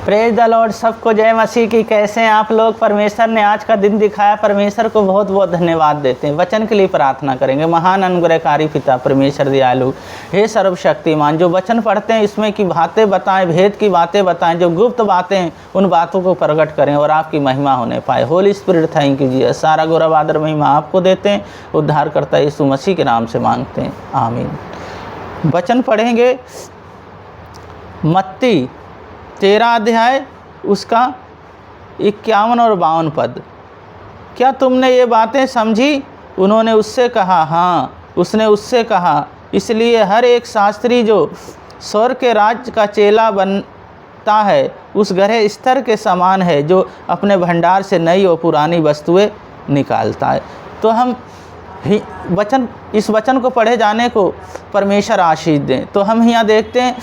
Praise the Lord, सबको जय मसीह की। कैसे हैं आप लोग? परमेश्वर ने आज का दिन दिखाया, परमेश्वर को बहुत बहुत धन्यवाद देते हैं। वचन के लिए प्रार्थना करेंगे। महान अनुग्रहकारी पिता परमेश्वर दयालु, हे सर्वशक्तिमान, जो वचन पढ़ते हैं इसमें की बातें बताएं, भेद की बातें बताएं, जो गुप्त बातें हैं उन बातों को प्रकट करें और आपकी महिमा होने पाए। होली स्पिरिट, थैंक यू जी। सारा गौरव आदर महिमा आपको देते हैं। उद्धारकर्ता यीशु मसीह के नाम से मांगते हैं, आमीन। वचन पढ़ेंगे मत्ती 13 अध्याय, उसका 51 और 52 पद। क्या तुमने ये बातें समझी? उन्होंने उससे कहा, हाँ। उसने उससे कहा, इसलिए हर एक शास्त्री जो स्वर्ग के राज्य का चेला बनता है उस गहरे स्तर के समान है जो अपने भंडार से नई और पुरानी वस्तुएं निकालता है। तो हम इस वचन को पढ़े जाने को परमेश्वर आशीष दें। तो हम यहाँ देखते हैं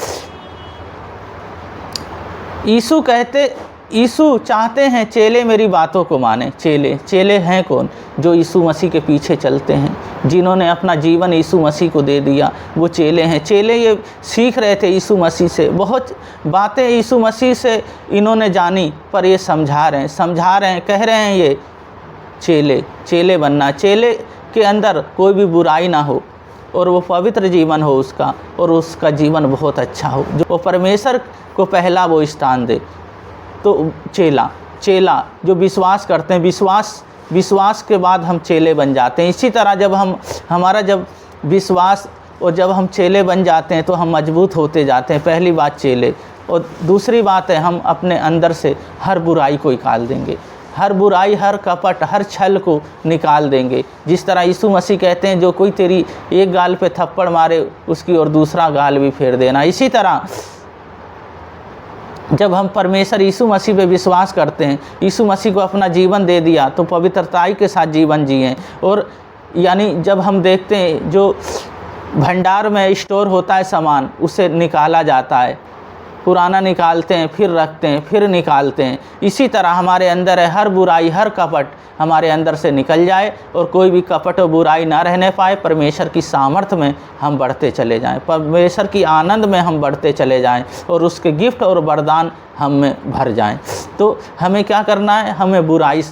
यीशु चाहते हैं चेले मेरी बातों को माने। चेले हैं कौन? जो यीशु मसीह के पीछे चलते हैं, जिन्होंने अपना जीवन यीशु मसीह को दे दिया, वो चेले हैं। चेले ये सीख रहे थे यीशु मसीह से, बहुत बातें यीशु मसीह से इन्होंने जानी, पर ये समझा रहे हैं, कह रहे हैं ये चेले बनना, चेले के अंदर कोई भी बुराई ना हो और वो पवित्र जीवन हो उसका, और उसका जीवन बहुत अच्छा हो, जो परमेश्वर को पहला वो स्थान दे। तो चेला जो विश्वास करते हैं, विश्वास के बाद हम चेले बन जाते हैं। इसी तरह जब जब विश्वास और जब हम चेले बन जाते हैं तो हम मजबूत होते जाते हैं। पहली बात चेले, और दूसरी बात है हम अपने अंदर से हर बुराई को निकाल देंगे, हर बुराई, हर कपट, हर छल को निकाल देंगे। जिस तरह यीशु मसीह कहते हैं, जो कोई तेरी एक गाल पे थप्पड़ मारे उसकी और दूसरा गाल भी फेर देना। इसी तरह जब हम परमेश्वर यीशु मसीह पे विश्वास करते हैं, यीशु मसीह को अपना जीवन दे दिया, तो पवित्रताई के साथ जीवन जिएं। और यानी जब हम देखते हैं जो भंडार में स्टोर होता है सामान, उसे निकाला जाता है, पुराना निकालते हैं, फिर रखते हैं, फिर निकालते हैं। इसी तरह हमारे अंदर है हर बुराई, हर कपट हमारे अंदर से निकल जाए और कोई भी कपट और बुराई ना रहने पाए। परमेश्वर की सामर्थ्य में हम बढ़ते चले जाएं, परमेश्वर की आनंद में हम बढ़ते चले जाएं और उसके गिफ्ट और वरदान हम में भर जाएं। तो हमें क्या करना है? हमें बुराई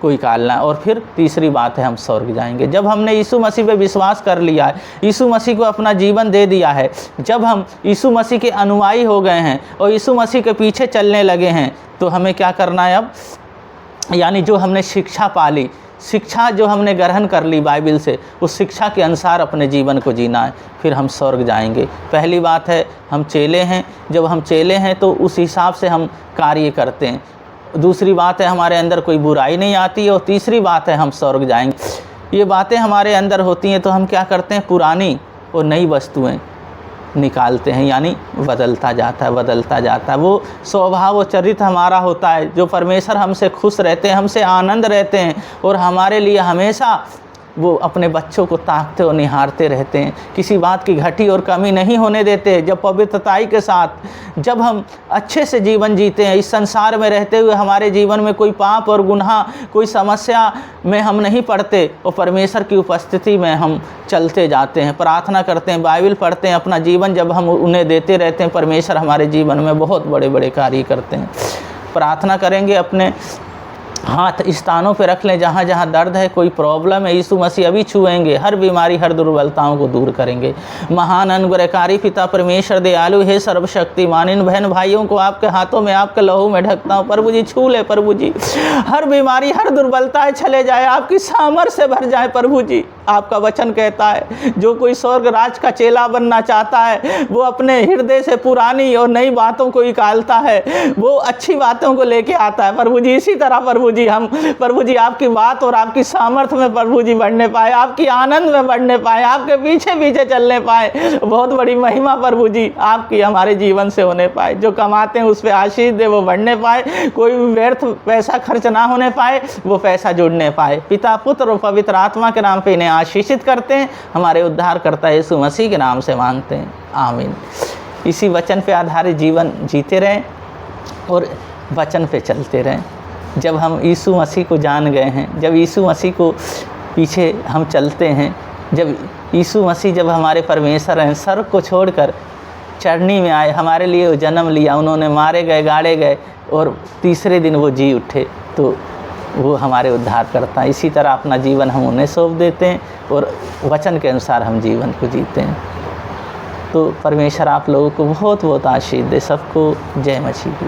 को निकालना है। और फिर तीसरी बात है हम स्वर्ग जाएंगे। जब हमने यीशु मसीह पे विश्वास कर लिया है, यीशु मसीह को अपना जीवन दे दिया है, जब हम यीशु मसीह के अनुयायी हो गए हैं और यीशु मसीह के पीछे चलने लगे हैं, तो हमें क्या करना है अब? यानी जो हमने शिक्षा पाली, शिक्षा जो हमने ग्रहण कर ली बाइबल से, उस शिक्षा के अनुसार अपने जीवन को जीना है। फिर हम स्वर्ग जाएंगे। पहली बात है हम चेले हैं। जब हम चेले हैं तो उस हिसाब से हम कार्य करते हैं। दूसरी बात है हमारे अंदर कोई बुराई नहीं आती। और तीसरी बात है हम स्वर्ग जाएंगे। ये बातें हमारे अंदर होती हैं तो हम क्या करते हैं? पुरानी और नई वस्तुएं निकालते हैं, यानी बदलता जाता है। वो स्वभाव और चरित्र हमारा होता है, जो परमेश्वर हमसे खुश रहते हैं, हमसे आनंद रहते हैं और हमारे लिए हमेशा वो अपने बच्चों को ताकते और निहारते रहते हैं, किसी बात की घटी और कमी नहीं होने देते। जब पवित्रताई के साथ जब हम अच्छे से जीवन जीते हैं, इस संसार में रहते हुए हमारे जीवन में कोई पाप और गुनाह, कोई समस्या में हम नहीं पड़ते और परमेश्वर की उपस्थिति में हम चलते जाते हैं, प्रार्थना करते हैं, बाइबल पढ़ते हैं, अपना जीवन जब हम उन्हें देते रहते हैं, परमेश्वर हमारे जीवन में बहुत बड़े बड़े कार्य करते हैं। प्रार्थना करेंगे, अपने हाथ स्थानों पे रख लें जहाँ जहाँ दर्द है, कोई प्रॉब्लम है, यीशु मसीह अभी छुएंगे, हर बीमारी, हर दुर्बलताओं को दूर करेंगे। महान अनुग्रहकारी पिता परमेश्वर दयालु, हे सर्वशक्तिमान, इन बहन भाइयों को आपके हाथों में, आपके लहू में ढकता हूँ। प्रभु जी छू ले, प्रभु जी हर बीमारी, हर दुर्बलताएं चले जाए, आपकी सामर्थ से भर जाए। प्रभु जी आपका वचन कहता है जो कोई स्वर्ग राज का चेला बनना चाहता है वो अपने हृदय से पुरानी और नई बातों को निकालता है, वो अच्छी बातों को लेके आता है। प्रभु जी इसी तरह प्रभु जी हम प्रभु जी आपकी बात और आपकी सामर्थ्य में प्रभु जी बढ़ने पाए, आपकी आनंद में बढ़ने पाए, आपके पीछे पीछे चलने पाए। बहुत बड़ी महिमा प्रभु जी आपकी हमारे जीवन से होने पाए। जो कमाते हैं उस पर आशीष दे, वो बढ़ने पाए, कोई व्यर्थ पैसा खर्च ना होने पाए, वो पैसा जुड़ने पाए। पिता, पुत्र और पवित्र आत्मा के नाम पे इन्हें आशीषित करते हैं। हमारे उद्धारकर्ता यीशु मसीह के नाम से मांगते हैं, आमीन। इसी वचन पे आधारित जीवन जीते रहें और वचन पे चलते रहें। जब हम यीशु मसीह को जान गए हैं, जब यीशु मसीह को पीछे हम चलते हैं, जब यीशु मसीह जब हमारे परमेश्वर हैं, स्वर्ग को छोड़कर चरनी में आए, हमारे लिए वो जन्म लिया, उन्होंने मारे गए, गाड़े गए और तीसरे दिन वो जी उठे, तो वो हमारे उद्धार करता है। इसी तरह अपना जीवन हम उन्हें सौंप देते हैं और वचन के अनुसार हम जीवन को जीते हैं। तो परमेश्वर आप लोगों को बहुत बहुत आशीष दे। सबको जय मसीह की।